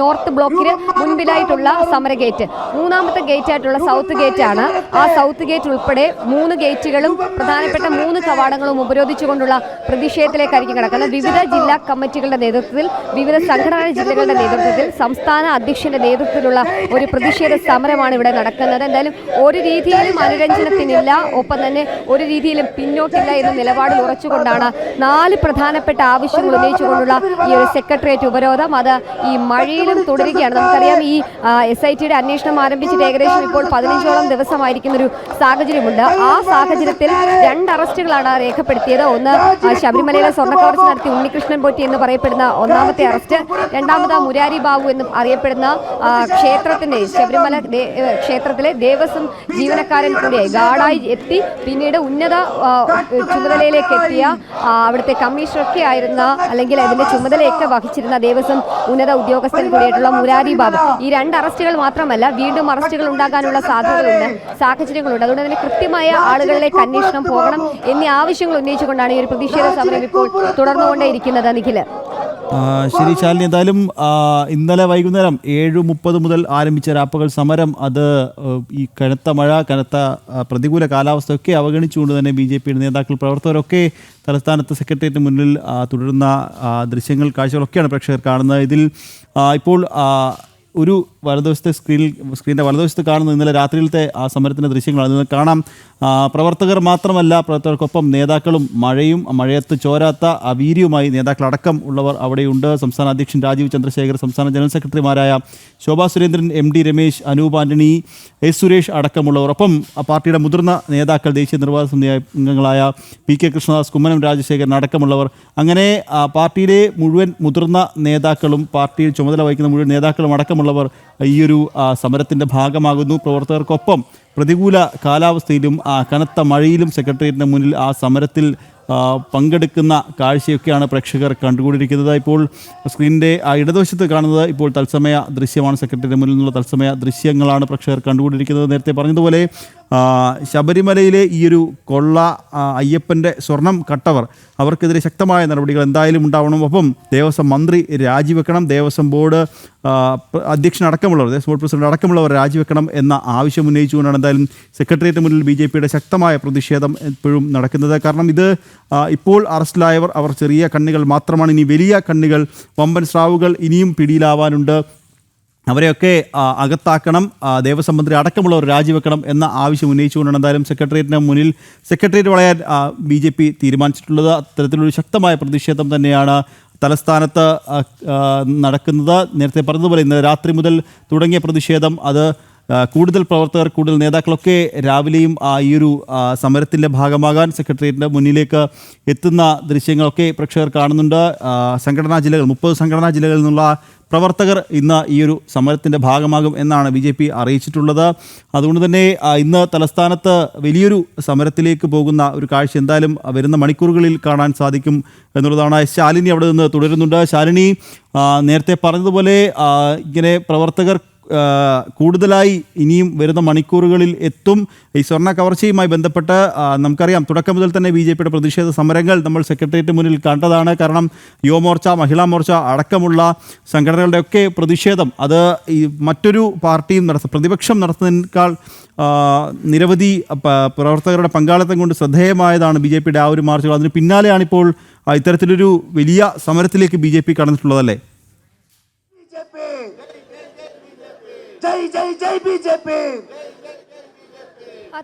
നോർത്ത് ബ്ലോക്കിന് മുൻപിലായിട്ടുള്ള സമര ഗേറ്റ്, 3ാമത്തെ ഗേറ്റ് ആയിട്ടുള്ള സൗത്ത് ഗേറ്റ് ആണ്. ആ സൗത്ത് ഗേറ്റ് ഉൾപ്പെടെ 3 ഗേറ്റുകളും പ്രധാനപ്പെട്ട 3 കവാടങ്ങളും ഉപരോധിച്ചുകൊണ്ടുള്ള പ്രതിഷേധത്തിലേക്കായിരിക്കും കിടക്കുന്നത്. വിവിധ ജില്ലാ കമ്മിറ്റികളുടെ നേതൃത്വത്തിൽ, വിവിധ സംഘടനാ ജില്ലകളുടെ നേതൃത്വത്തിൽ, സംസ്ഥാന അധ്യക്ഷന്റെ നേതൃത്വത്തിലുള്ള ഒരു പ്രതിഷേധ സമരമാണ് ഇവിടെ നടക്കുന്നത്. എന്തായാലും ഒരു രീതിയിലും അനുരഞ്ജനത്തിനില്ല, ഒപ്പം തന്നെ ഒരു രീതിയിലും പിന്നോട്ടില്ല എന്ന നിലപാടിൽ ഉറച്ചുകൊണ്ടാണ് 4 പ്രധാനപ്പെട്ട ആവശ്യങ്ങൾ ഉന്നയിച്ചുകൊണ്ടുള്ള ഈ ഒരു സെക്രട്ടേറിയറ്റ് ഉപരോധം അത് ഈ മഴയിലും തുടരുകയാണ്. നമുക്കറിയാം ഈ SITയുടെ അന്വേഷണം ആരംഭിച്ചിട്ട് ഏകദേശം ഇപ്പോൾ 15ഓളം ദിവസമായിരിക്കുന്ന ഒരു സാഹചര്യമുണ്ട്. ആ സാഹചര്യത്തിൽ 2 അറസ്റ്റുകളാണ് രേഖപ്പെടുത്തിയത്. ഒന്ന് ശബരിമലയിലെ സ്വർണ്ണക്കവർച്ച നടത്തി ഉണ്ണികൃഷ്ണൻ പോറ്റി എന്ന് പറയപ്പെടുന്ന ഒന്നാമത്തെ അറസ്റ്റ്, രണ്ടാമത് മുരാരി ബാബു എന്ന് അറിയപ്പെടുന്ന ശബരിമല ക്ഷേത്രത്തിലെ ദേവസ്വം ജീവനക്കാരൻ കൂടിയായി ഗാർഡായി എത്തി പിന്നീട് ഉന്നത ചുമതലയിലേക്ക് എത്തിയ അവിടുത്തെ കമ്മീഷണറൊക്കെ ആയിരുന്ന അല്ലെങ്കിൽ അതിന്റെ ചുമതലയൊക്കെ വഹിച്ചിരുന്ന ദേവസ്വം ഉന്നത ഉദ്യോഗസ്ഥൻ കൂടിയായിട്ടുള്ള മുരാരി ബാബു. ഈ 2 അറസ്റ്റുകൾ മാത്രമല്ല, വീണ്ടും അറസ്റ്റുകൾ ഉണ്ടാകാനുള്ള സാഹചര്യങ്ങളുണ്ട്. അതുകൊണ്ട് തന്നെ കൃത്യമായ ആളുകളിലേക്ക് അന്വേഷണം പോകണം എന്നീ ആവശ്യങ്ങൾ ഉന്നയിച്ചുകൊണ്ടാണ് ഈ ഒരു പ്രതിഷേധ സമരം ഇപ്പോൾ തുടർന്നുകൊണ്ടേയിരിക്കുന്നത്. നിഖില്, ശരി ശാലിനി, എന്തായാലും ഇന്നലെ വൈകുന്നേരം 7:30 മുതൽ ആരംഭിച്ച രാപ്പകൽ സമരം അത് ഈ കനത്ത മഴ, കനത്ത പ്രതികൂല കാലാവസ്ഥയൊക്കെ അവഗണിച്ചുകൊണ്ട് തന്നെ BJP നേതാക്കൾ, പ്രവർത്തകരൊക്കെ തലസ്ഥാനത്ത് സെക്രട്ടേറിയറ്റിന് മുന്നിൽ തുടരുന്ന ദൃശ്യങ്ങൾ, കാഴ്ചകളൊക്കെയാണ് പ്രേക്ഷകർ കാണുന്നത്. ഇതിൽ ഇപ്പോൾ ഒരു വലതുവശത്തെ സ്ക്രീനിൻ്റെ വലതുവശത്ത് കാണുന്ന ഇന്നലെ രാത്രിയിലത്തെ ആ സമരത്തിൻ്റെ ദൃശ്യങ്ങളാണ്. ഇത് കാണാം, പ്രവർത്തകർ മാത്രമല്ല, പ്രവർത്തകർക്കൊപ്പം നേതാക്കളും മഴയത്ത് ചോരാത്ത വീര്യവുമായി നേതാക്കളടക്കം ഉള്ളവർ അവിടെയുണ്ട്. സംസ്ഥാന അധ്യക്ഷൻ രാജീവ് ചന്ദ്രശേഖർ, സംസ്ഥാന ജനറൽ സെക്രട്ടറിമാരായ ശോഭാ സുരേന്ദ്രൻ, MD രമേശ്, അനൂപ് ആന്റണി, എസ് സുരേഷ് അടക്കമുള്ളവർ, ഒപ്പം പാർട്ടിയുടെ മുതിർന്ന നേതാക്കൾ, ദേശീയ നിർവാഹക സമിതി അംഗങ്ങളായ PK കൃഷ്ണദാസ്, കുമ്മനം രാജശേഖരൻ അടക്കമുള്ളവർ, അങ്ങനെ പാർട്ടിയിലെ മുഴുവൻ മുതിർന്ന നേതാക്കളും പാർട്ടിയിൽ ചുമതല വഹിക്കുന്ന മുഴുവൻ നേതാക്കളും അടക്കമുള്ളവർ ഈയൊരു സമരത്തിൻ്റെ ഭാഗമാകുന്നു. പ്രവർത്തകർക്കൊപ്പം പ്രതികൂല കാലാവസ്ഥയിലും കനത്ത മഴയിലും സെക്രട്ടേറിയറ്റിന് മുന്നിൽ ആ സമരത്തിൽ പങ്കെടുക്കുന്ന കാഴ്ചയൊക്കെയാണ് പ്രേക്ഷകർ കണ്ടുകൊണ്ടിരിക്കുന്നത്. ഇപ്പോൾ സ്ക്രീനിൻ്റെ ഇടതുവശത്ത് കാണുന്നത് ഇപ്പോൾ തത്സമയ ദൃശ്യമാണ്. സെക്രട്ടേറിയറ്റിന് മുന്നിൽ നിന്നുള്ള തത്സമയ ദൃശ്യങ്ങളാണ് പ്രേക്ഷകർ കണ്ടുകൊണ്ടിരിക്കുന്നത്. നേരത്തെ പറഞ്ഞതുപോലെ ശബരിമലയിലെ ഈയൊരു കൊള്ള, അയ്യപ്പൻ്റെ സ്വർണം കട്ടവർ, അവർക്കെതിരെ ശക്തമായ നടപടികൾ എന്തായാലും ഉണ്ടാവണം. ഒപ്പം ദേവസ്വം മന്ത്രി രാജിവെക്കണം, ദേവസ്വം ബോർഡ് അധ്യക്ഷനടക്കമുള്ളവർ, ദേവസ്വം ബോർഡ് പ്രസിഡന്റ് അടക്കമുള്ളവർ രാജിവെക്കണം എന്ന ആവശ്യം ഉന്നയിച്ചുകൊണ്ടാണ് എന്തായാലും സെക്രട്ടേറിയറ്റിന് മുന്നിൽ BJP ശക്തമായ പ്രതിഷേധം എപ്പോഴും നടക്കുന്നത്. കാരണം ഇത് ഇപ്പോൾ അറസ്റ്റിലായവർ അവർ ചെറിയ കണ്ണികൾ മാത്രമാണ്. ഇനി വലിയ കണ്ണികൾ, വമ്പൻ സ്രാവുകൾ ഇനിയും പിടിയിലാവാനുണ്ട്. അവരെയൊക്കെ അകത്താക്കണം, ദേവസ്വം മന്ത്രി അടക്കമുള്ളവർ രാജിവെക്കണം എന്ന ആവശ്യം ഉന്നയിച്ചുകൊണ്ടാണ് എന്തായാലും സെക്രട്ടേറിയറ്റിന് മുന്നിൽ സെക്രട്ടേറിയറ്റ് വളയാൻ BJP തീരുമാനിച്ചിട്ടുള്ളത്. അത്തരത്തിലൊരു ശക്തമായ പ്രതിഷേധം തന്നെയാണ് തലസ്ഥാനത്ത് നടക്കുന്നത്. നേരത്തെ പറഞ്ഞതുപോലെ ഇന്ന് രാത്രി മുതൽ തുടങ്ങിയ പ്രതിഷേധം അത് കൂടുതൽ പ്രവർത്തകർ, കൂടുതൽ നേതാക്കളൊക്കെ രാവിലെയും ഈയൊരു സമരത്തിൻ്റെ ഭാഗമാകാൻ സെക്രട്ടേറിയറ്റിൻ്റെ മുന്നിലേക്ക് എത്തുന്ന ദൃശ്യങ്ങളൊക്കെ പ്രേക്ഷകർ കാണുന്നുണ്ട്. സംഘടനാ ജില്ലകൾ, 30 സംഘടനാ ജില്ലകളിൽ നിന്നുള്ള പ്രവർത്തകർ ഇന്ന് ഈയൊരു സമരത്തിൻ്റെ ഭാഗമാകും എന്നാണ് BJP അറിയിച്ചിട്ടുള്ളത്. അതുകൊണ്ട് തന്നെ ഇന്ന് തലസ്ഥാനത്ത് വലിയൊരു സമരത്തിലേക്ക് പോകുന്ന ഒരു കാഴ്ച എന്തായാലും വരുന്ന മണിക്കൂറുകളിൽ കാണാൻ സാധിക്കും എന്നുള്ളതാണ്. ശാലിനി അവിടെ നിന്ന് തുടരുന്നുണ്ട്. ശാലിനി, നേരത്തെ പറഞ്ഞതുപോലെ ഇങ്ങനെ പ്രവർത്തകർ കൂടുതലായി ഇനിയും വരുന്ന മണിക്കൂറുകളിൽ എത്തും. ഈ സ്വർണ്ണ കവർച്ചയുമായി ബന്ധപ്പെട്ട് നമുക്കറിയാം, തുടക്കം മുതൽ തന്നെ BJP പ്രതിഷേധ സമരങ്ങൾ നമ്മൾ സെക്രട്ടേറിയറ്റ് മുന്നിൽ കണ്ടതാണ്. കാരണം യുവമോർച്ച, മഹിളാ മോർച്ച അടക്കമുള്ള സംഘടനകളുടെയൊക്കെ പ്രതിഷേധം അത് ഈ മറ്റൊരു പാർട്ടിയും പ്രതിപക്ഷം നടത്തുന്നതിനേക്കാൾ നിരവധി പ്രവർത്തകരുടെ പങ്കാളിത്തം കൊണ്ട് ശ്രദ്ധേയമായതാണ് BJP ആ ഒരു മാർച്ചുകൾ. അതിന് പിന്നാലെയാണിപ്പോൾ ഇത്തരത്തിലൊരു വലിയ സമരത്തിലേക്ക് BJP കടന്നിട്ടുള്ളതല്ലേ? जय जय जय BJP।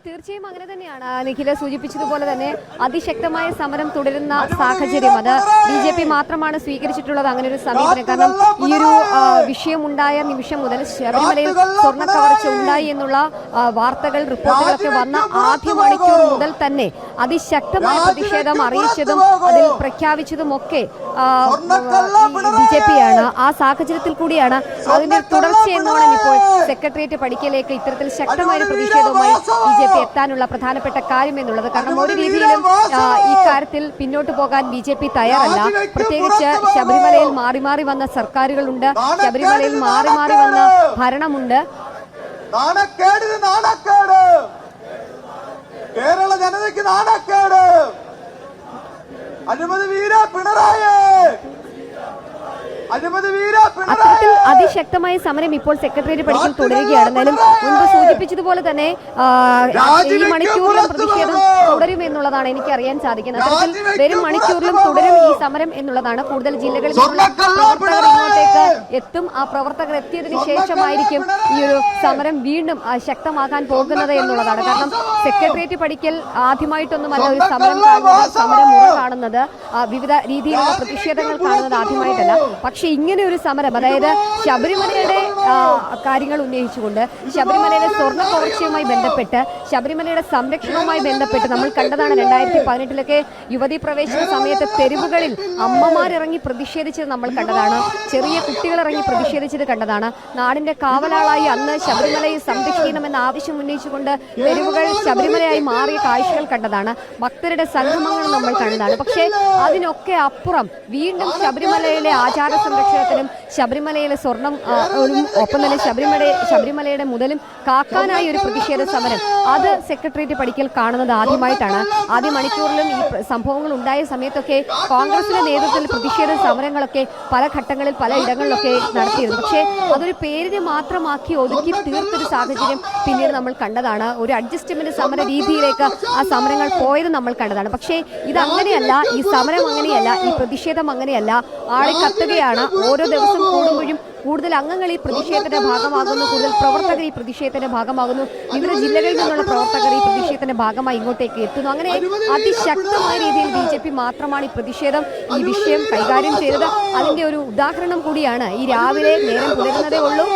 തീർച്ചയായും അങ്ങനെ തന്നെയാണ്. നിഖില സൂചിപ്പിച്ചതുപോലെ തന്നെ അതിശക്തമായ സമരം തുടരുന്ന സാഹചര്യം അത് BJP മാത്രമാണ് സ്വീകരിച്ചിട്ടുള്ളത് അങ്ങനെ ഒരു സമീപനം. കാരണം ഈ ഒരു വിഷയമുണ്ടായ നിമിഷം മുതൽ ശബരിമലയിൽ സ്വർണ്ണ കവർച്ച ഉണ്ടായി എന്നുള്ള വാർത്തകൾ, റിപ്പോർട്ടുകളൊക്കെ വന്ന ആദ്യ മണിക്കൂർ മുതൽ തന്നെ അതിശക്തമായ പ്രതിഷേധം അറിയിച്ചതും അതിൽ പ്രഖ്യാപിച്ചതും ഒക്കെ BJP ആണ്. ആ സാഹചര്യത്തിൽ കൂടിയാണ് അതിന്റെ തുടർച്ച എന്നോണം ഇപ്പോൾ സെക്രട്ടേറിയറ്റ് പടിക്കലേക്ക് ഇത്തരത്തിൽ ശക്തമായ പ്രതിഷേധവുമായി BJP എത്താനുള്ള പ്രധാനപ്പെട്ട കാര്യം എന്നുള്ളത്. കാരണം ഒരു രീതിയിലും ഈ കാര്യത്തിൽ പിന്നോട്ട് പോകാൻ BJP തയ്യാറല്ല. പ്രത്യേകിച്ച് ശബരിമലയിൽ മാറി മാറി വന്ന സർക്കാരുകളുണ്ട്, ശബരിമലയിൽ മാറി മാറി വന്ന ഭരണമുണ്ട്. കേരള ജനതയ്ക്ക് നാണക്കേട്. അനുമതി വീര പിണറായി, അത്തരത്തിൽ അതിശക്തമായ സമരം ഇപ്പോൾ സെക്രട്ടേറിയറ്റ് പടിക്കൽ തുടരുകയാണ്. എന്നാലും മുൻപ് സൂചിപ്പിച്ചതുപോലെ തന്നെ ഈ മണിക്കൂറിലും പ്രതിഷേധം തുടരും എന്നുള്ളതാണ് എനിക്ക് അറിയാൻ സാധിക്കുന്നത്. അത്തരത്തിൽ വരും മണിക്കൂറിലും തുടരും ഈ സമരം എന്നുള്ളതാണ്. കൂടുതൽ ജില്ലകളിൽ നിന്നുള്ള പ്രവർത്തകർ ഇങ്ങോട്ടേക്ക് എത്തും. ആ പ്രവർത്തകർ എത്തിയതിനു ശേഷമായിരിക്കും ഈ ഒരു സമരം വീണ്ടും ശക്തമാക്കാൻ പോകുന്നത് എന്നുള്ളതാണ്. കാരണം സെക്രട്ടേറിയറ്റ് പടിക്കൽ ആദ്യമായിട്ടൊന്നുമല്ല ഒരു സമരം കാണുന്നത്, സമരമുറ കാണുന്നത്, വിവിധ രീതിയിലുള്ള പ്രതിഷേധങ്ങൾ കാണുന്നത് ആദ്യമായിട്ടല്ല. പക്ഷെ ഇങ്ങനെ ഒരു സമരം, അതായത് ശബരിമലയുടെ കാര്യങ്ങൾ ഉന്നയിച്ചുകൊണ്ട്, ശബരിമലയുടെ സ്വർണ്ണ കവർച്ചയുമായി ബന്ധപ്പെട്ട്, ശബരിമലയുടെ സംരക്ഷണവുമായി ബന്ധപ്പെട്ട് നമ്മൾ കണ്ടതാണ് 2018 യുവതീ പ്രവേശന സമയത്ത് തെരുവുകളിൽ അമ്മമാരിറങ്ങി പ്രതിഷേധിച്ചത് നമ്മൾ കണ്ടതാണ്. ചെറിയ കുട്ടികൾ ഇറങ്ങി പ്രതിഷേധിച്ചത് കണ്ടതാണ്. നാടിന്റെ കാവലാളായി അന്ന് ശബരിമലയെ സംരക്ഷിക്കണമെന്ന ആവശ്യം ഉന്നയിച്ചുകൊണ്ട് തെരുവുകൾ ശബരിമലയായി മാറിയ കാഴ്ചകൾ കണ്ടതാണ്. ഭക്തരുടെ സംഗമങ്ങൾ നമ്മൾ കണ്ടതാണ്. പക്ഷേ അതിനൊക്കെ അപ്പുറം വീണ്ടും ശബരിമലയിലെ ആചാര സംരക്ഷണത്തിനും ശബരിമലയിലെ സ്വർണം ഒപ്പം തന്നെ ശബരിമലയുടെ മുതലും കാക്കാനായി ഒരു പ്രതിഷേധ സമരം, അത് സെക്രട്ടേറിയറ്റ് പടിക്കൽ കാണുന്നത് ആദ്യമായിട്ടാണ്. ആദ്യ മണിക്കൂറിലും ഈ സംഭവങ്ങൾ ഉണ്ടായ സമയത്തൊക്കെ കോൺഗ്രസിന്റെ നേതൃത്വത്തിൽ പ്രതിഷേധ സമരങ്ങളൊക്കെ പല ഘട്ടങ്ങളിൽ പല ഇടങ്ങളിലൊക്കെ നടത്തിയിരുന്നു. പക്ഷേ അതൊരു പേരിനെ മാത്രമാക്കി ഒതുക്കി തീർത്തൊരു സാഹചര്യം പിന്നീട് നമ്മൾ കണ്ടതാണ്. ഒരു അഡ്ജസ്റ്റ്മെന്റ് സമര രീതിയിലേക്ക് ആ സമരങ്ങൾ പോയത് നമ്മൾ കണ്ടതാണ്. പക്ഷേ ഇത് അങ്ങനെയല്ല, ഈ സമരം അങ്ങനെയല്ല, ഈ പ്രതിഷേധം അങ്ങനെയല്ല. ആളെ കത്തുകയാണ്. ഓരോ ദിവസം കൂടുമ്പോഴും കൂടുതൽ അംഗങ്ങൾ ഈ പ്രതിഷേധത്തിന്റെ ഭാഗമാകുന്നു, കൂടുതൽ പ്രവർത്തകർ ഈ പ്രതിഷേധത്തിന്റെ ഭാഗമാകുന്നു, വിവിധ ജില്ലകളിൽ നിന്നുള്ള പ്രവർത്തകർ ഈ പ്രതിഷേധത്തിന്റെ ഭാഗമായി ഇങ്ങോട്ടേക്ക് എത്തുന്നു. അങ്ങനെ അതിശക്തമായ രീതിയിൽ BJP മാത്രമാണ് ഈ പ്രതിഷേധം, ഈ വിഷയം കൈകാര്യം ചെയ്തത്. അതിന്റെ ഒരു ഉദാഹരണം കൂടിയാണ് ഈ രാവിലെ നേരം പുലരുന്നതേ ഉള്ളൂ,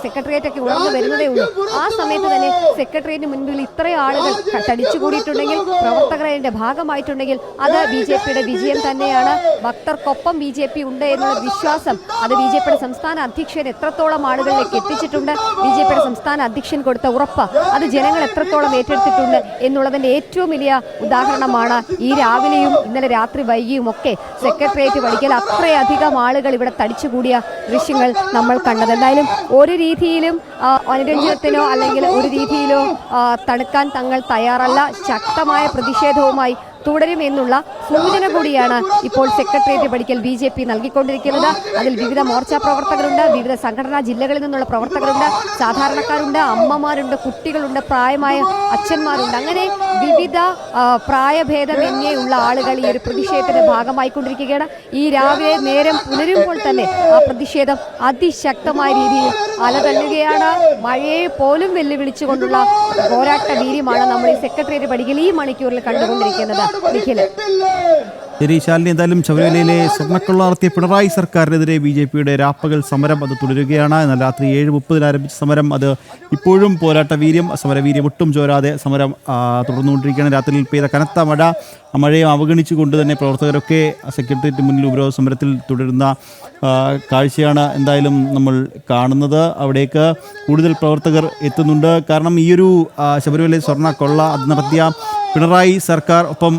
സെക്രട്ടേറിയറ്റ് ഒക്കെ ഉണർന്നു വരുന്നതേ ഉള്ളൂ. ആ സമയത്ത് തന്നെ സെക്രട്ടേറിയറ്റിന് മുൻപിൽ ഇത്രയും ആളുകൾ തടിച്ചുകൂടിയിട്ടുണ്ടെങ്കിൽ, പ്രവർത്തകർ അതിന്റെ ഭാഗമായിട്ടുണ്ടെങ്കിൽ അത് BJPയുടെ വിജയം തന്നെയാണ്. ഭക്തർക്കൊപ്പം BJP ഉണ്ട് എന്നുള്ള വിശ്വാസം അത് BJPയുടെ സംസ്ഥാന അധ്യക്ഷൻ എത്രത്തോളം ആളുകളിലേക്ക് എത്തിച്ചിട്ടുണ്ട്, BJPയുടെ സംസ്ഥാന അധ്യക്ഷൻ കൊടുത്ത ഉറപ്പ് അത് ജനങ്ങൾ എത്രത്തോളം ഏറ്റെടുത്തിട്ടുണ്ട് എന്നുള്ളതിന്റെ ഏറ്റവും വലിയ ഉദാഹരണമാണ് ഈ രാവിലെയും ഇന്നലെ രാത്രി വൈകിയും ഒക്കെ സെക്രട്ടേറിയറ്റ് പടിക്കൽ അത്രയധികം ആളുകൾ ഇവിടെ തടിച്ചുകൂടിയ ദൃശ്യങ്ങൾ നമ്മൾ കണ്ടത്. എന്തായാലും ഒരു രീതിയിലും അനുരഞ്ജനത്തിനോ അല്ലെങ്കിൽ ഒരു രീതിയിലോ തണുക്കാൻ തങ്ങൾ തയ്യാറല്ല. ശക്തമായ പ്രതിഷേധവുമായി തുടരുമെന്നുള്ള സൂചന കൂടിയാണ് ഇപ്പോൾ സെക്രട്ടേറിയറ്റ് പടിക്കൽ BJP നൽകിക്കൊണ്ടിരിക്കുന്നത്. അതിൽ വിവിധ മോർച്ചാ പ്രവർത്തകരുണ്ട്, വിവിധ സംഘടനാ ജില്ലകളിൽ നിന്നുള്ള പ്രവർത്തകരുണ്ട്, സാധാരണക്കാരുണ്ട്, അമ്മമാരുണ്ട്, കുട്ടികളുണ്ട്, പ്രായമായ അച്ഛന്മാരുണ്ട്. അങ്ങനെ വിവിധ പ്രായഭേദമന്യേ ഉള്ള ആളുകൾ ഈ ഒരു പ്രതിഷേധത്തിന്റെ ഭാഗമായിക്കൊണ്ടിരിക്കുകയാണ്. ഈ രാവിലെ നേരം പുലരുമ്പോൾ തന്നെ ആ പ്രതിഷേധം അതിശക്തമായ രീതിയിൽ അലതല്ലുകയാണ്. മഴയെ പോലും വെല്ലുവിളിച്ചുകൊണ്ടുള്ള പോരാട്ട വീര്യമാണ് നമ്മൾ ഈ സെക്രട്ടേറിയറ്റ് പടിക്കൽ ഈ മണിക്കൂറിൽ കണ്ടുകൊണ്ടിരിക്കുന്നത്. ശരി ശാലിനി, എന്തായാലും ശബരിമലയിലെ സ്വർണ്ണക്കൊള്ള നടത്തിയ പിണറായി സർക്കാരിനെതിരെ BJPയുടെ രാപ്പകൽ സമരം അത് തുടരുകയാണ്. എന്നാൽ രാത്രി 7:30 ആരംഭിച്ച സമരം അത് ഇപ്പോഴും പോരാട്ട വീര്യം, സമരവീര്യം ഒട്ടും ചോരാതെ സമരം തുടർന്നുകൊണ്ടിരിക്കുകയാണ്. രാത്രിയിൽ പെയ്ത കനത്ത മഴയെ അവഗണിച്ചുകൊണ്ട് തന്നെ പ്രവർത്തകരൊക്കെ സെക്രട്ടേറിയറ്റ് മുന്നിൽ ഉപരോധ സമരത്തിൽ തുടരുന്ന കാഴ്ചയാണ് എന്തായാലും നമ്മൾ കാണുന്നത്. അവിടേക്ക് കൂടുതൽ പ്രവർത്തകർ എത്തുന്നുണ്ട്. കാരണം ഈയൊരു ശബരിമല സ്വർണ്ണക്കൊള്ള അത് നടത്തിയ പിണറായി സർക്കാർ ഒപ്പം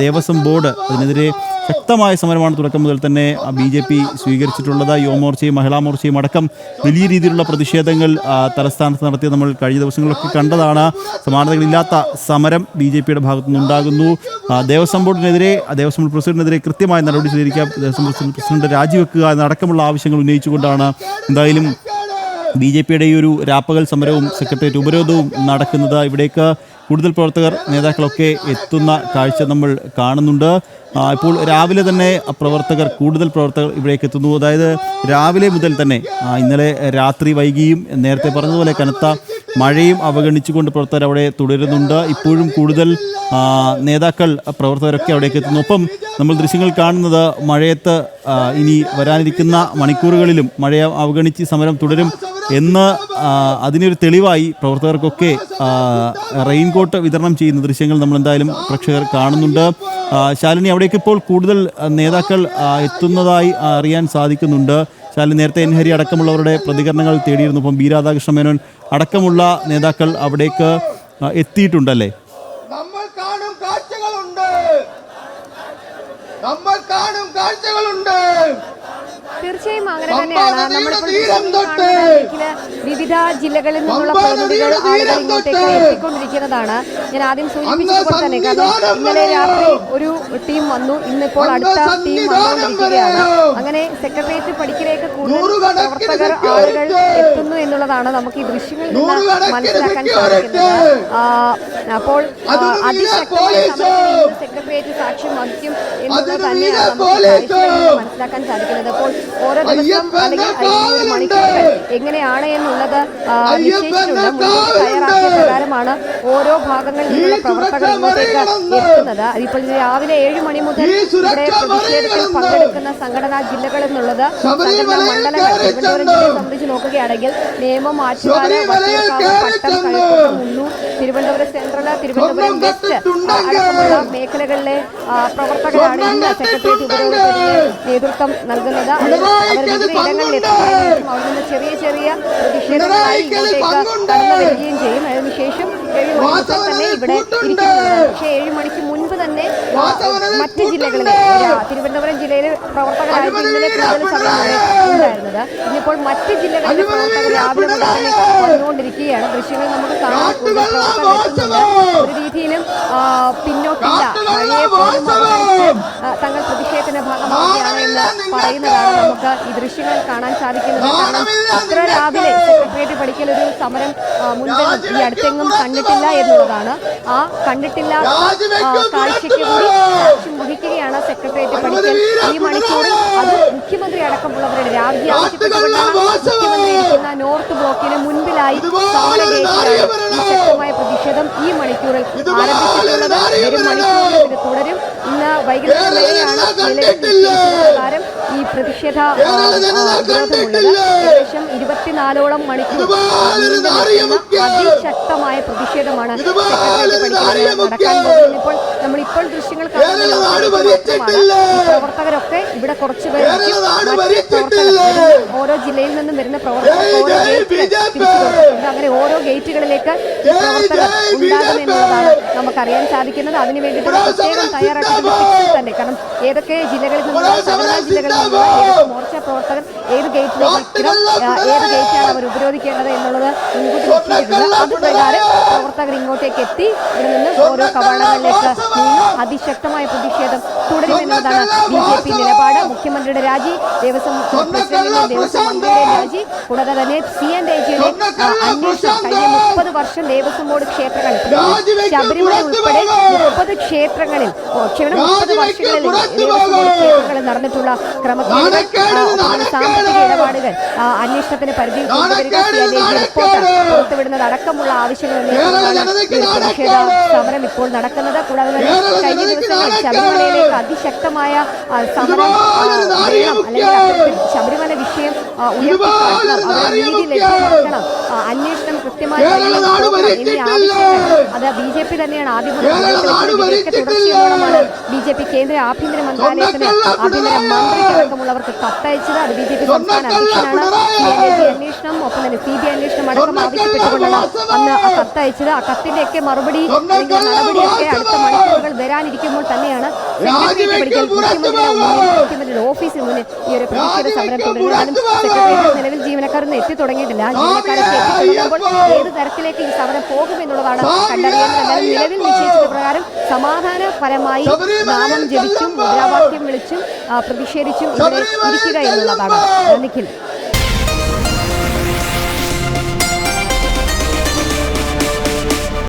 ദേവസ്വം ബോർഡ് അതിനെതിരെ ശക്തമായ സമരമാണ് തുടക്കം മുതൽ തന്നെ BJP സ്വീകരിച്ചിട്ടുള്ളത്. യുവമോർച്ചയും മഹിളാ മോർച്ചയും അടക്കം വലിയ രീതിയിലുള്ള പ്രതിഷേധങ്ങൾ തലസ്ഥാനത്ത് നടത്തിയ നമ്മൾ കഴിഞ്ഞ ദിവസങ്ങളൊക്കെ കണ്ടതാണ്. സമാനതകളില്ലാത്ത സമരം BJPയുടെ ഭാഗത്തു നിന്നുണ്ടാകുന്നു. ദേവസ്വം ബോർഡിനെതിരെ, ദേവസ്വം പ്രസിഡന്റിനെതിരെ കൃത്യമായ നടപടി സ്വീകരിക്കുക, ദേവസ്വം പ്രസിഡന്റ് രാജിവെക്കുക എന്നടക്കമുള്ള ആവശ്യങ്ങൾ ഉന്നയിച്ചുകൊണ്ടാണ് എന്തായാലും BJPയുടെ ഈ ഒരു രാപ്പകൽ സമരവും സെക്രട്ടേറിയറ്റ് ഉപരോധവും നടക്കുന്നത്. ഇവിടേക്ക് കൂടുതൽ പ്രവർത്തകർ, നേതാക്കളൊക്കെ എത്തുന്ന കാഴ്ച നമ്മൾ കാണുന്നുണ്ട്. ഇപ്പോൾ രാവിലെ തന്നെ കൂടുതൽ പ്രവർത്തകർ ഇവിടേക്ക് എത്തുന്നു. അതായത് രാവിലെ മുതൽ തന്നെ ഇന്നലെ രാത്രി വൈകിയും നേരത്തെ പറഞ്ഞതുപോലെ കനത്ത മഴയും അവഗണിച്ചുകൊണ്ട് പ്രവർത്തകർ അവിടെ തുടരുന്നുണ്ട്. ഇപ്പോഴും കൂടുതൽ നേതാക്കൾ, പ്രവർത്തകരൊക്കെ അവിടേക്ക് എത്തുന്നു. ഒപ്പം നമ്മൾ ദൃശ്യങ്ങൾ കാണുന്നത് മഴയത്ത് ഇനി വരാനിരിക്കുന്ന മണിക്കൂറുകളിലും മഴയെ അവഗണിച്ച് സമരം തുടരും എന്ന് അതിനൊരു തെളിവായി പ്രവർത്തകർക്കൊക്കെ റെയിൻകോട്ട് വിതരണം ചെയ്യുന്ന ദൃശ്യങ്ങൾ നമ്മൾ എന്തായാലും പ്രേക്ഷകർ കാണുന്നുണ്ട്. ശാലിനി, അവിടേക്ക് ഇപ്പോൾ കൂടുതൽ നേതാക്കൾ എത്തുന്നതായി അറിയാൻ സാധിക്കുന്നുണ്ട്. ശാലിനി, നേരത്തെ എൻ ഹരി അടക്കമുള്ളവരുടെ പ്രതികരണങ്ങൾ തേടിയിരുന്നു. ഇപ്പം ബി രാധാകൃഷ്ണ മേനോൻ അടക്കമുള്ള നേതാക്കൾ അവിടേക്ക് എത്തിയിട്ടുണ്ടല്ലേ? നമ്മൾ കാണും കാഴ്ചകളുണ്ട്. തീർച്ചയായും അങ്ങനെ തന്നെയാണ്. നമ്മളിപ്പോൾ വിവിധ ജില്ലകളിൽ നിന്നുള്ള പ്രതിനിധികൾ ആളുകൾ ഇങ്ങോട്ടേക്ക് എത്തിക്കൊണ്ടിരിക്കുന്നതാണ്. ഞാൻ ആദ്യം സൂചിപ്പിച്ചതുപോലെ തന്നെ, കാരണം ഇന്നലെ രാത്രി ഒരു ടീം വന്നു, ഇന്നിപ്പോൾ അടുത്ത ടീം വന്നുകൊണ്ടിരിക്കുകയാണ്. അങ്ങനെ സെക്രട്ടേറിയറ്റ് പടിക്കലേക്ക് കൂടുതൽ പ്രവർത്തകർ ആളുകൾ എത്തുന്നു എന്നുള്ളതാണ് നമുക്ക് ഈ ദൃശ്യങ്ങളിൽ നിന്ന് മനസ്സിലാക്കാൻ സാധിക്കുന്നത്. അപ്പോൾ അതിശക്തമായ സമരത്തിന് സെക്രട്ടേറിയറ്റ് സാക്ഷ്യം വഹിക്കും എന്നുള്ളത് തന്നെയാണ് നമുക്ക് മനസ്സിലാക്കാൻ സാധിക്കുന്നത്. അപ്പോൾ ഓരോ ദിവസം അല്ലെങ്കിൽ ഒരു മണിക്കൂർ എങ്ങനെയാണ് എന്നുള്ളത് നിശ്ചയിച്ചിട്ടുണ്ട്. മുൻകൂട്ടി തയ്യാറാക്കിയ പ്രകാരമാണ് ഓരോ ഭാഗങ്ങളിൽ നിന്നുള്ള പ്രവർത്തകർ ഇങ്ങോട്ടേക്ക് എത്തുന്നത്. അതിപ്പോൾ രാവിലെ 7 മണി മുതൽ ഇവിടെ പ്രതിഷേധത്തിൽ പങ്കെടുക്കുന്ന സംഘടനാ ജില്ലകൾ എന്നുള്ളത് സംഘടനാ മണ്ഡലങ്ങൾ തിരുവനന്തപുരം ജില്ലയെ സംബന്ധിച്ച് നോക്കുകയാണെങ്കിൽ നേമം, ആറ്റുകാല്, വട്ടിയൂർക്കാവ്, പട്ടം, കഴക്കൂട്ടം, മുന്നൂർ, തിരുവനന്തപുരം സെൻട്രൽ, തിരുവനന്തപുരം വെസ്റ്റ് അടക്കമുള്ള മേഖലകളിലെ പ്രവർത്തകരാണ് ഇന്ന് സെക്രട്ടേറിയറ്റ് ഉപരോധത്തിന് നേതൃത്വം നൽകുന്നത്. അവർ വിവിധ ഇടങ്ങളിൽ എത്തുന്നതിന് അവിടെ നിന്ന് ചെറിയ ചെറിയ പ്രതിഷേധങ്ങളായി ഇങ്ങോട്ടേക്ക് കടന്നു വരികയും ചെയ്യും. അതിനുശേഷം 7 മണി തന്നെ ഇവിടെ ഇരിക്കുന്നുണ്ട്. പക്ഷേ 7 മണിക്ക് മുൻപ് തന്നെ മറ്റ് ജില്ലകളിലെ തിരുവനന്തപുരം ജില്ലയിലെ പ്രവർത്തകരായിരുന്നു ഇന്നലെ കൂടുതൽ സമയം ഉണ്ടായിരുന്നത്. ഇന്നിപ്പോൾ മറ്റ് ജില്ലകളിലെ പ്രവർത്തകർ രാവിലെ മുതൽ തന്നെ വന്നുകൊണ്ടിരിക്കുകയാണ്. ദൃശ്യങ്ങൾ നമുക്ക് കാണാൻ കൂടുതൽ പ്രവർത്തകർ എത്തുന്നുണ്ട്. ഒരു രീതിയിലും പിന്നോട്ടില്ല. മഴയെ പോലും തങ്ങൾ പ്രതിഷേധത്തിന്റെ ഭാഗമാവുകയാണ് എന്ന് പറയുന്നതാണ് നമുക്ക് ഈ ദൃശ്യങ്ങൾ കാണാൻ സാധിക്കുന്നത്. കാരണം ഇത്ര രാവിലെ സെക്രട്ടേറിയറ്റ് പടിക്കൽ ഒരു സമരം മുൻപ് ഈ അടുത്തെങ്ങും കണ്ടിട്ടില്ല എന്നുള്ളതാണ്. ആ കണ്ടിട്ടില്ലാത്ത കാഴ്ചയ്ക്ക് കൂടി സാക്ഷ്യം വഹിക്കുകയാണ് സെക്രട്ടേറിയറ്റ് പടിക്കൽ. ഈ മണിക്കൂറിൽ അത് മുഖ്യമന്ത്രി അടക്കമുള്ളവരുടെ രാജ്യ ആവശ്യപ്പെട്ടുകൊണ്ടാണ് മുഖ്യമന്ത്രി ഇരിക്കുന്ന നോർത്ത് ബ്ലോക്കിന് മുൻപിലായി ശക്തമായ പ്രതിഷേധം ഈ മണിക്കൂറിൽ ആരംഭിച്ചിട്ടുള്ളത്. വരും മണിക്കൂറിൽ ഇത് തുടരും. ഇന്ന് വൈകുന്നേരം വരെയാണ് നിലവിൽ പ്രകാരം ഈ പ്രതിഷേധ വിരോധമുള്ളത്. ഏകദേശം 24ഓളം മണിക്കൂർ അതിശക്തമായ പ്രതിഷേധമാണ് സെക്രട്ടേറിയറ്റ് പടിക്കൽ നടക്കാൻ പോകുന്നത്. നമ്മളിപ്പോൾ ദൃശ്യങ്ങൾ കാണുന്നത് പ്രവർത്തകരൊക്കെ ഇവിടെ കുറച്ച് പേർ ഓരോ ജില്ലയിൽ നിന്നും വരുന്ന പ്രവർത്തകർ ഓരോ ഗേറ്റുകൾ തിരിച്ചുകൊടുത്തിട്ടുണ്ട്. അങ്ങനെ ഓരോ ഗേറ്റുകളിലേക്ക് ഈ പ്രവർത്തകർ ഉണ്ടാകുമെന്നുള്ളതാണ് നമുക്കറിയാൻ സാധിക്കുന്നത്. അതിനു വേണ്ടിയിട്ടുള്ള പ്രത്യേകം തയ്യാറാക്കിയിട്ടുള്ള ഫിക്സ് തന്നെ, കാരണം ഏതൊക്കെ ജില്ലകളിൽ നിന്നുള്ള സംഘടനാ ജില്ലകളിൽ നിന്നുള്ള ഏതൊക്കെ മോർച്ച പ്രവർത്തകർ ഏത് ഗേറ്റിലേക്ക് നിൽക്കണം, ഏത് ഗേറ്റാണ് അവർ ഉപരോധിക്കേണ്ടത് എന്നുള്ളത് മുൻകൂട്ടി നിശ്ചയിച്ചിട്ടുണ്ട്. അതുപ്രകാരം പ്രവർത്തകർ ഇങ്ങോട്ടേക്ക് എത്തി ഇവിടെ നിന്ന് ഓരോ കവാടങ്ങളിലേക്ക് നിന്ന് അതിശക്തമായ പ്രതിഷേധം തുടരുമെന്നതാണ് BJP നിലപാട്. മുഖ്യമന്ത്രിയുടെ രാജി, ദേവസ്വം പ്രസിഡന്റിന്റെ ദേവസ്വം മന്ത്രിയുടെ രാജി, കൂടാതെ തന്നെ CNAGയുടെ അന്വേഷണം. കഴിഞ്ഞ 30 വർഷം ദേവസ്വം ബോർഡ് ക്ഷേത്രങ്ങളിൽ ശബരിമല ഉൾപ്പെടെ 30 ക്ഷേത്രങ്ങളിൽ 30 വർഷങ്ങളിൽ ദേവസ്വം ബോർഡ് ക്ഷേത്രങ്ങളിൽ നടന്നിട്ടുള്ള ക്രമക്കേടുകൾ, സാമ്പത്തിക ഇടപാടുകൾ അന്വേഷണത്തിന് പരിധിയിൽ കൊണ്ടുവരിക, CNAG റിപ്പോർട്ട് പുറത്തുവിടുന്നത് അടക്കമുള്ള ആവശ്യങ്ങൾ പ്രതിഷേധ സമരം ഇപ്പോൾ നടക്കുന്നത്. കൂടാതെ തന്നെ കഴിഞ്ഞ ദിവസങ്ങളിൽ ശബരിമലയിലേക്ക് അതിശക്തമായ സമരം വേണം, അല്ലെങ്കിൽ ശബരിമല വിഷയം ഉയർത്തിക്കാട്ടണം, അവരുടെ നീതി ലഭ്യമാക്കണം, അന്വേഷണം കൃത്യമായി എന്നീ ആവശ്യങ്ങൾ അത് BJP തന്നെയാണ് ആദ്യം ഇതിലേക്ക് തുടർച്ചയോളമാണ് BJP കേന്ദ്ര ആഭ്യന്തര മന്ത്രാലയത്തിന് ആഭ്യന്തര മന്ത്രിക്കടക്കമുള്ളവർക്ക് കത്തയച്ചത്. അത് BJP സംസ്ഥാന അധ്യക്ഷനാണ്. CNAG അന്വേഷണം, ഒപ്പം തന്നെ CBI അന്വേഷണം അടക്കം ആവശ്യപ്പെട്ടുകൊണ്ടാണ് അന്ന് ആ കത്തയച്ചത്. ആ കത്തിന്റെയൊക്കെ മറുപടി അല്ലെങ്കിൽ നടപടിയൊക്കെ അടുത്ത മണിക്കൂറുകൾ വരാനിരിക്കുമ്പോൾ തന്നെയാണ് സെക്രട്ടേറിയറ്റ് പടിക്കൽ മുഖ്യമന്ത്രിയുടെ ഓഫീസിന് മുന്നിൽ ഈ ഒരു പ്രതിഷേധ സമരം തുടരുന്നതിനും സെക്രട്ടേറിയറ്റ് നിലവിൽ ജീവനക്കാരൊന്നും എത്തി തുടങ്ങിയിട്ടില്ല. ജീവനക്കാരൊക്കെ എത്തിത്തുടങ്ങുമ്പോൾ ഏത് തരത്തിലേക്ക് ഈ സമരം പോകുമെന്നുള്ളതാണ് കണ്ടറിയേണ്ടത്. നിലവിൽ നിശ്ചയിച്ചത് പ്രകാരം സമാധാനപരമായി നാമം ജപിച്ചും മുദ്രാവാക്യം വിളിച്ചും പ്രതിഷേധിച്ചും ഇവിടെ ഇരിക്കുക എന്നുള്ളതാണ്. നിഖിൽ.